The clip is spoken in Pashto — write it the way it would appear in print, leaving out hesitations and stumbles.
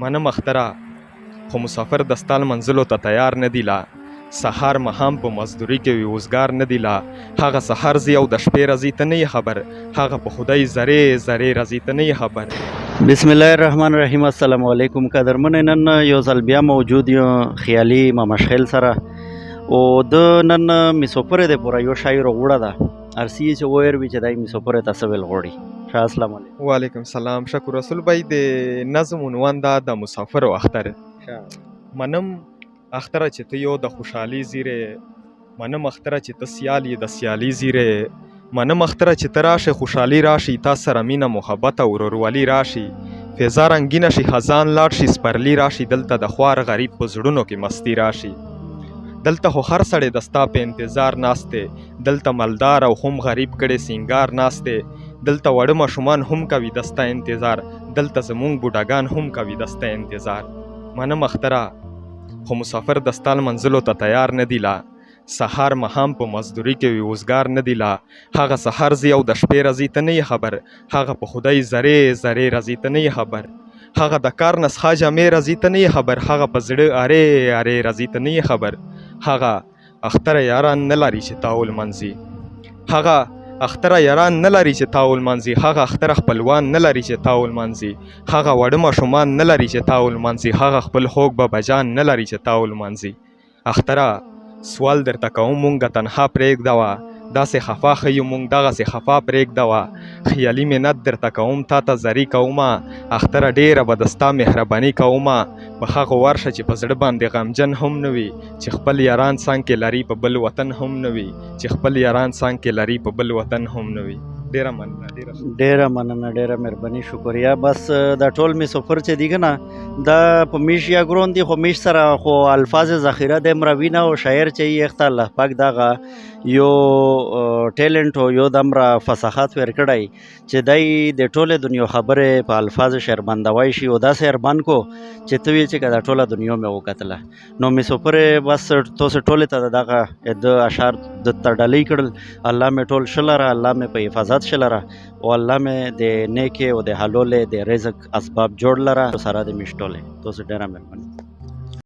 منم اختره خو مسافر د ستا منزلو ته تیار نه دی لا سهار مهام په مزدوري کې وي اوزګار نه دی لا هغه سهار زی او د شپې راځي ته نه خبر هغه په خدای زرې زرې راځي ته نه خبر. بسم الله الرحمن الرحیم. السلام علیکم قدرمن. نن یو ځل بیا موجود یو خیالي مشخل سره او د نن مسافر د پورا یو شاعر وړه ده ارسی چې ویر وی چې دای مسافر تاسو ول غوړي. شاه السلام علیکم. وعلیکم السلام. شکر رسول بای د نظم عنوان دا د مسافر او اختر منم اختره چې ته یو د خوشحالي زیره منم اختره چې ته سیالي د سیالي زیره منم اختره چې ته راشه خوشحالي راشي تا سره مینه محبت او ورورولي راشي فضا رنګینه شي خزان لاړ شي سپرلی راشي دلته د خوار غریب په زړونو کې مستی راشي دلته خو هر سړی د ستا په انتظار ناسته دلته مالدار او هم غریب کړي سینګار ناسته دلته وړه ماشومان هم کوي د ستا انتظار دلته زمونږ بوډاګان هم کوي د ستا انتظار منم اختره خو مسافر د ستا منزلو ته تیار نه دی لا سهار مهام په مزدوري کې وي اوزګار نه دی لا هغه سهار زی او د شپې راځي ته نه خبر هغه په خدای زرې زرې راځي ته نه خبر هغه د کار نسخه جامې راځي ته نه خبر هغه په زړه اره اره راځي ته نه خبر هغه اختر یاران نه لري چې تاول منځي هغه اختر یاران نه لري چې تاول منځي هغه اختر خپلوان نه لري چې تاول منځي هغه وړه ماشومان نه لري چې تاول منځي هغه خپل خوږ بابا جان نه لري چې تاول منځي اختره سوال درته کوم مونږه تنها پرېږدوه داسې خفا ښیو مونږ دغسې خفا پرېږدوه خیالي منت درته کوم تا ته زري کومه اختره ډېره به د ستا مهرباني کومه په هغو ورشه چې په زړه باندې غمجن هم نه وي چې خپل یاران څنګ کې لري په بل وطن هم نه وي چې خپل یاران څنګ کې لري په بل وطن هم نه وي. ډېره مننه ډېره مهرباني شکریه. بس دا ټول مسافر چې دی کنه دا په میش یا ګرون دی خو میش سره خو الفاظ ذخیره د مروینه او شاعر چې یخت الله پاک دغه یو ټیلنت او یو دمره فصاحت ورکړای چې دای د ټوله دنیا خبره په الفاظ شعر بندوي شي او دا شعر بند کو چې توی چې کدا ټوله دنیا مې وکتله نو مسافر بس توسه ټوله ته دغه د اشعار د تړلې کړل الله مې ټول شلره الله مې په حفاظت شلره او الله مې د نیکه او د حلول د رزق اسباب جوړ لره سره د مشټوله توسه ډیره مهرباني.